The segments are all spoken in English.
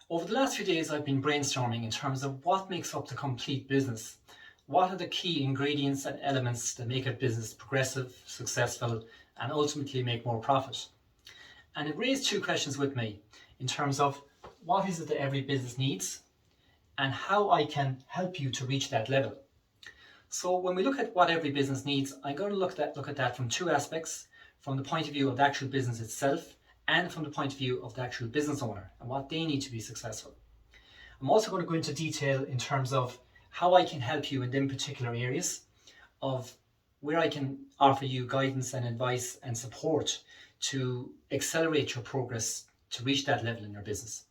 Over the last few days, I've been brainstorming in terms of what makes up the complete business. What are the key ingredients and elements that make a business progressive, successful, and ultimately make more profit? And it raised two questions with me in terms of what is it that every business needs and how I can help you to reach that level. So when we look at what every business needs, I'm going to look at that from two aspects, from the point of view of the actual business itself and from the point of view of the actual business owner and what they need to be successful. I'm also going to go into detail in terms of how I can help you in them particular areas, of where I can offer you guidance and advice and support to accelerate your progress to reach that level in your business.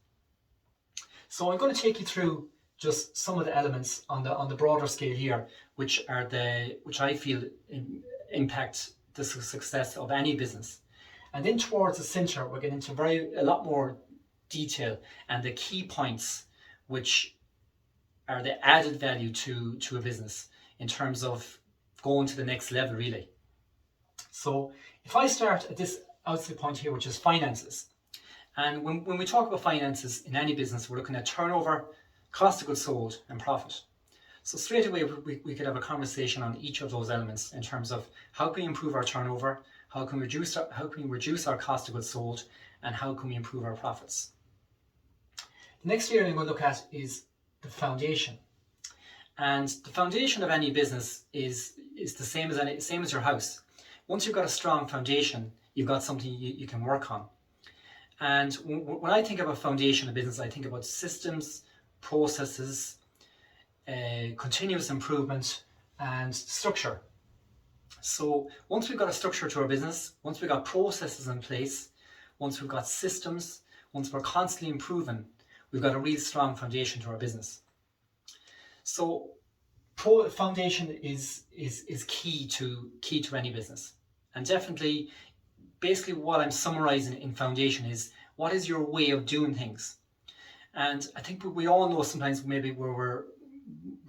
So I'm going to take you through just some of the elements on the broader scale here, which I feel impact the success of any business. And then towards the center, we're getting into a lot more detail and the key points which are the added value to a business in terms of going to the next level, really. So if I start at this outset point here, which is finances. And when we talk about finances in any business, we're looking at turnover, cost of goods sold, and profit. So straight away, we could have a conversation on each of those elements in terms of how can we improve our turnover, how can we reduce our cost of goods sold, and how can we improve our profits. The next area I'm going to look at is the foundation. And the foundation of any business is the same as your house. Once you've got a strong foundation, you've got something you can work on. And when I think about foundation of business, I think about systems, processes, continuous improvement, and structure. So once we've got a structure to our business, once we've got processes in place, once we've got systems, once we're constantly improving, we've got a real strong foundation to our business. So foundation is key to any business. And definitely, basically what I'm summarizing in foundation is what is your way of doing things. And I think we all know sometimes maybe where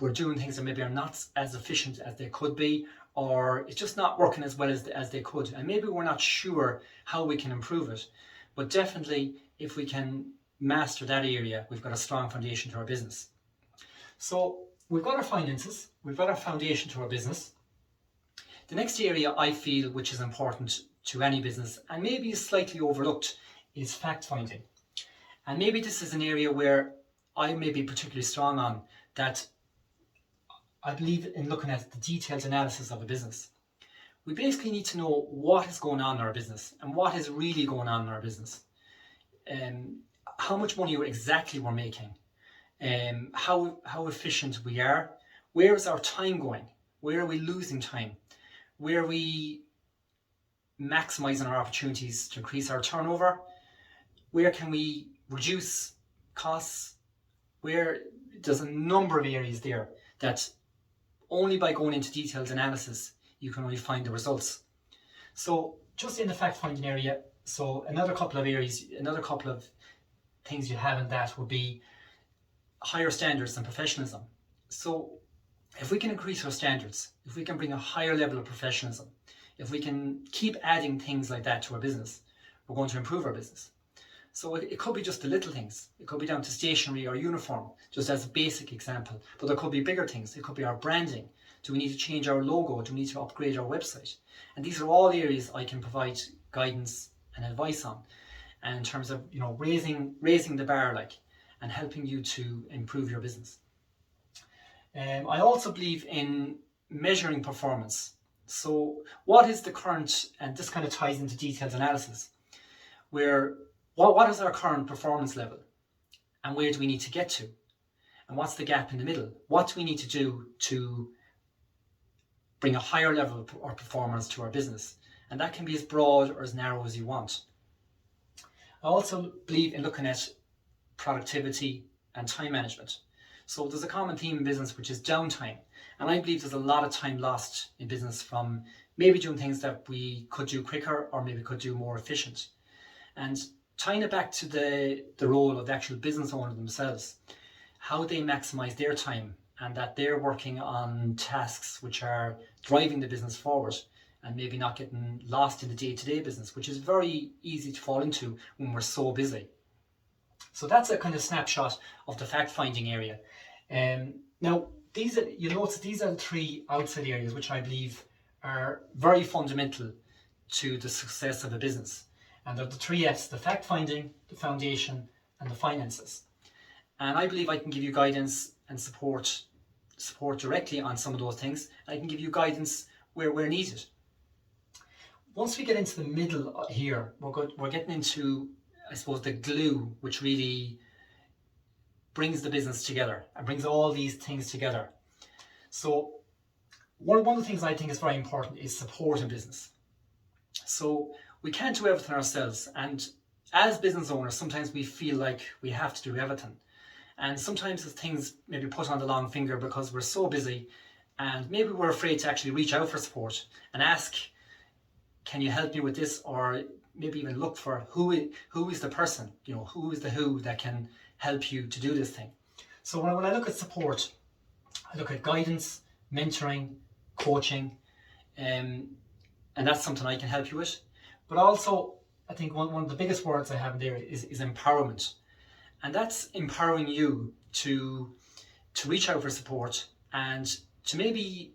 we're doing things that maybe are not as efficient as they could be, or it's just not working as well as they could. And maybe we're not sure how we can improve it. But definitely, if we can master that area, we've got a strong foundation to our business. So we've got our finances, we've got our foundation to our business. The next area I feel which is important to any business and maybe is slightly overlooked is fact finding. And maybe this is an area where I may be particularly strong on, that I believe in looking at the detailed analysis of a business. We basically need to know what is going on in our business and what is really going on in our business. How much money exactly we're making, how efficient we are, where is our time going, where are we losing time, where are we maximizing our opportunities to increase our turnover, where can we reduce costs, where there's a number of areas there that only by going into detailed analysis you can only find the results. So just in the fact finding area, so another couple of things you have in that would be higher standards and professionalism. So if we can increase our standards, if we can bring a higher level of professionalism, if we can keep adding things like that to our business, we're going to improve our business. So it could be just the little things. It could be down to stationery or uniform, just as a basic example. But there could be bigger things. It could be our branding. Do we need to change our logo? Do we need to upgrade our website? And these are all areas I can provide guidance and advice on. And in terms of raising the bar, and helping you to improve your business. I also believe in measuring performance. So what is the current, and this kind of ties into detailed analysis, where what is our current performance level and where do we need to get to? And what's the gap in the middle? What do we need to do to bring a higher level of performance to our business? And that can be as broad or as narrow as you want. I also believe in looking at productivity and time management. So there's a common theme in business which is downtime. And I believe there's a lot of time lost in business from maybe doing things that we could do quicker or maybe could do more efficient. And tying it back to the role of the actual business owner themselves, how they maximize their time and that they're working on tasks which are driving the business forward and maybe not getting lost in the day-to-day business, which is very easy to fall into when we're so busy. So that's a kind of snapshot of the fact-finding area. Now, you'll notice these are the three outside areas which I believe are very fundamental to the success of a business. And they're the three F's: the fact-finding, the foundation, and the finances. And I believe I can give you guidance and support directly on some of those things. I can give you guidance where needed. Once we get into the middle here, we're getting into, I suppose, the glue which really brings the business together and brings all these things together. So one of the things I think is very important is support in business. So we can't do everything ourselves, and as business owners sometimes we feel like we have to do everything, and sometimes things maybe put on the long finger because we're so busy, and maybe we're afraid to actually reach out for support and ask, can you help me with this? Or maybe even look for who is the person, who is the who that can help you to do this thing. So when I look at support, I look at guidance, mentoring, coaching, and that's something I can help you with. But also, I think one of the biggest words I have in there is empowerment. And that's empowering you to reach out for support and to maybe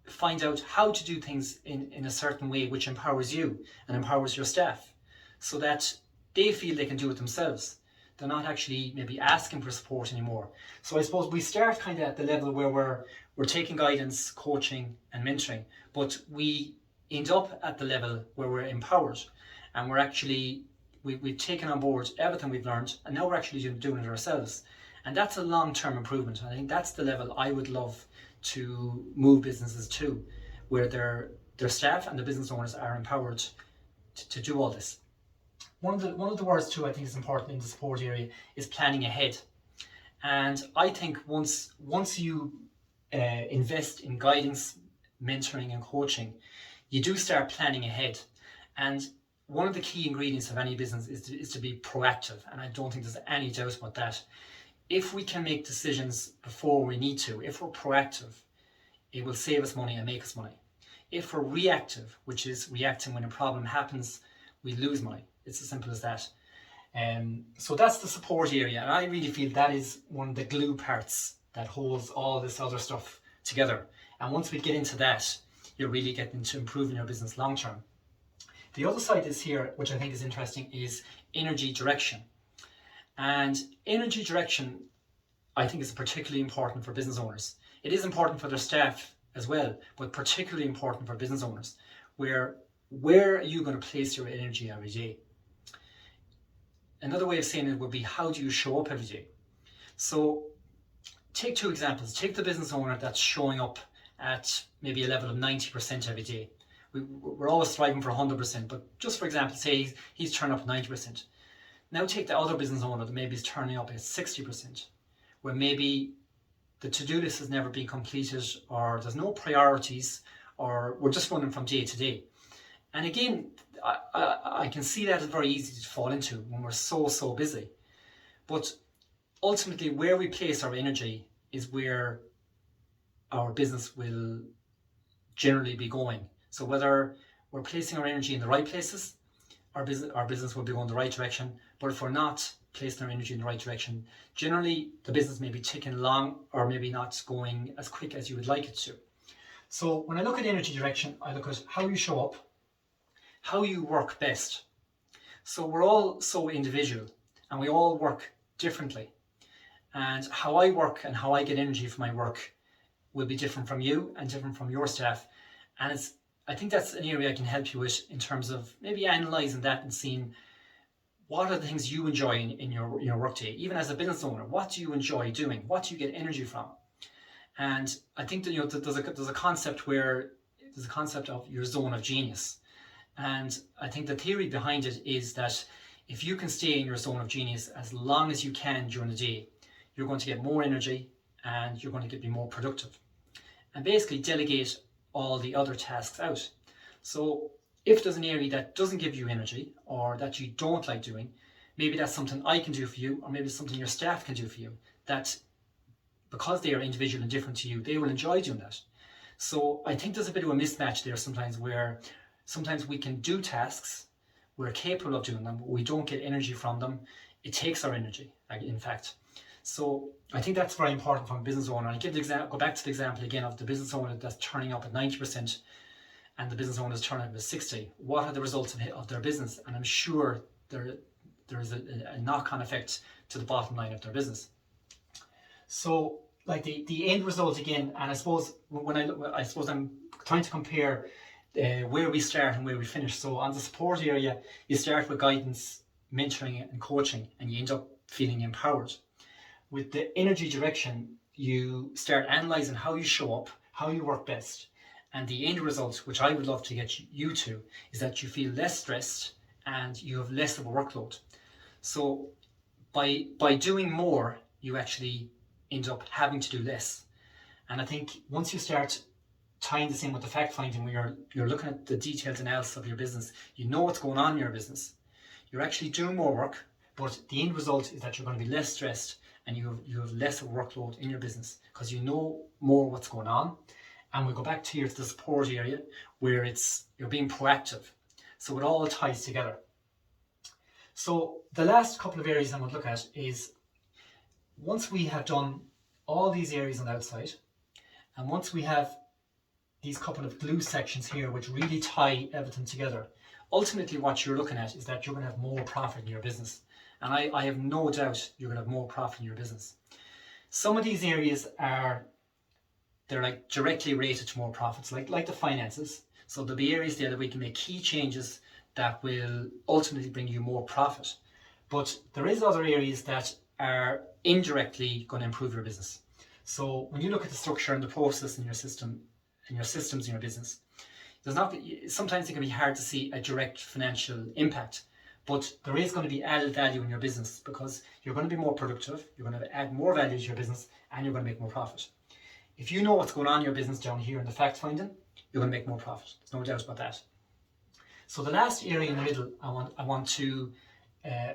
find out how to do things in a certain way which empowers you and empowers your staff, so that they feel they can do it themselves. They're not actually maybe asking for support anymore. So I suppose we start kind of at the level where we're taking guidance, coaching and mentoring, but we end up at the level where we're empowered and we've taken on board everything we've learned, and now we're actually doing it ourselves. And that's a long-term improvement. I think that's the level I would love to move businesses to, where their staff and the business owners are empowered to do all this. One of the words too I think is important in the support area is planning ahead. And I think once you invest in guidance, mentoring and coaching, you do start planning ahead. And one of the key ingredients of any business is to be proactive, and I don't think there's any doubt about that. If we can make decisions before we need to, if we're proactive, it will save us money and make us money. If we're reactive, which is reacting when a problem happens, we lose money. It's as simple as that. So that's the support area, and I really feel that is one of the glue parts that holds all this other stuff together. And once we get into that, you're really getting into improving your business long term. The other side is here, which I think is interesting, is energy direction. And energy direction, I think, is particularly important for business owners. It is important for their staff as well, but particularly important for business owners. Where are you going to place your energy every day? Another way of saying it would be, how do you show up every day? So take two examples. Take the business owner that's showing up at maybe a level of 90% every day. We're always striving for 100%, but just for example, say he's turning up at 90%. Now take the other business owner that maybe is turning up at 60%, where maybe the to-do list has never been completed, or there's no priorities, or we're just running from day to day. And again, I can see that as very easy to fall into when we're so busy. But ultimately, where we place our energy is where our business will generally be going. So whether we're placing our energy in the right places, our business will be going the right direction. But if we're not placing our energy in the right direction, generally the business may be ticking along, or maybe not going as quick as you would like it to. So when I look at energy direction, I look at how you show up, how you work best. So we're all so individual and we all work differently. And how I work and how I get energy from my work will be different from you and different from your staff. And I think that's an area I can help you with in terms of maybe analysing that and seeing what are the things you enjoy in your workday. Even as a business owner, what do you enjoy doing? What do you get energy from? And I think that there's a concept of your zone of genius. And I think the theory behind it is that if you can stay in your zone of genius as long as you can during the day, you're going to get more energy and you're going to be more productive. And basically delegate all the other tasks out. So if there's an area that doesn't give you energy or that you don't like doing, maybe that's something I can do for you, or maybe it's something your staff can do for you, that because they are individual and different to you, they will enjoy doing that. So I think there's a bit of a mismatch there sometimes, where sometimes we can do tasks, we're capable of doing them, but we don't get energy from them. it takes our energy, in fact. So I think that's very important from a business owner. And go back to the example again of the business owner that's turning up at 90% and the business owner is turning up at 60. What are the results of their business? And I'm sure there is a knock-on effect to the bottom line of their business. So like the end result again, and I suppose I'm trying to compare where we start and where we finish. So on the support area, you start with guidance, mentoring and coaching, and you end up feeling empowered. With the energy direction, you start analysing how you show up, how you work best. And the end result, which I would love to get you to, is that you feel less stressed and you have less of a workload. So by doing more, you actually end up having to do less. And I think once you start tying this in with the fact finding, where you're looking at the detailed analysis of your business, you know what's going on in your business, you're actually doing more work, but the end result is that you're going to be less stressed and you have less of a workload in your business because you know more what's going on. And we go back to the support area where you're being proactive. So it all ties together. So the last couple of areas I'm going to look at is, once we have done all these areas on the outside, and once we have these couple of glue sections here which really tie everything together, ultimately what you're looking at is that you're going to have more profit in your business. And I have no doubt you're going to have more profit in your business. Some of these areas they're like directly related to more profits, like the finances. So there'll be areas there that we can make key changes that will ultimately bring you more profit. But there is other areas that are indirectly going to improve your business. So when you look at the structure and the process in your system and your systems in your business, sometimes it can be hard to see a direct financial impact, but there is going to be added value in your business because you're going to be more productive, you're going to add more value to your business, and you're going to make more profit. If you know what's going on in your business down here in the fact finding, you're going to make more profit. There's no doubt about that. So the last area in the middle, I want to,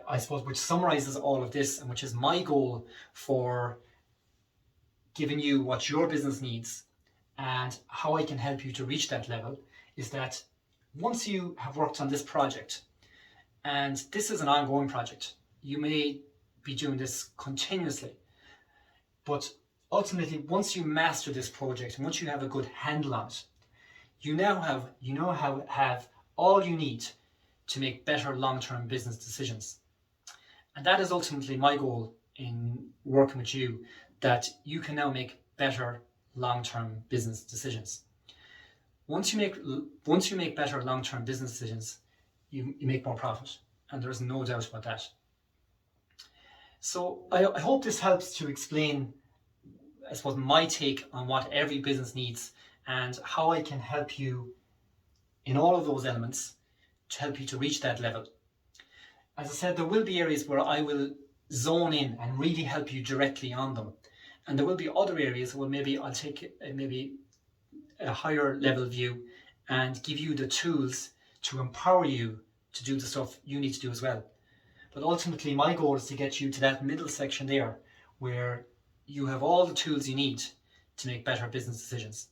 I suppose, which summarizes all of this and which is my goal for giving you what your business needs and how I can help you to reach that level, is that once you have worked on this project, and this is an ongoing project, you may be doing this continuously, but ultimately once you master this project and once you have a good handle on it, you now have all you need to make better long-term business decisions. And that is ultimately my goal in working with you, that you can now make better long-term business decisions. Once you make better long-term business decisions, you make more profit, and there's no doubt about that. So I hope this helps to explain, I suppose, my take on what every business needs and how I can help you in all of those elements to help you to reach that level. As I said, there will be areas where I will zone in and really help you directly on them. And there will be other areas where maybe I'll take a higher level view and give you the tools to empower you to do the stuff you need to do as well. But ultimately my goal is to get you to that middle section there where you have all the tools you need to make better business decisions.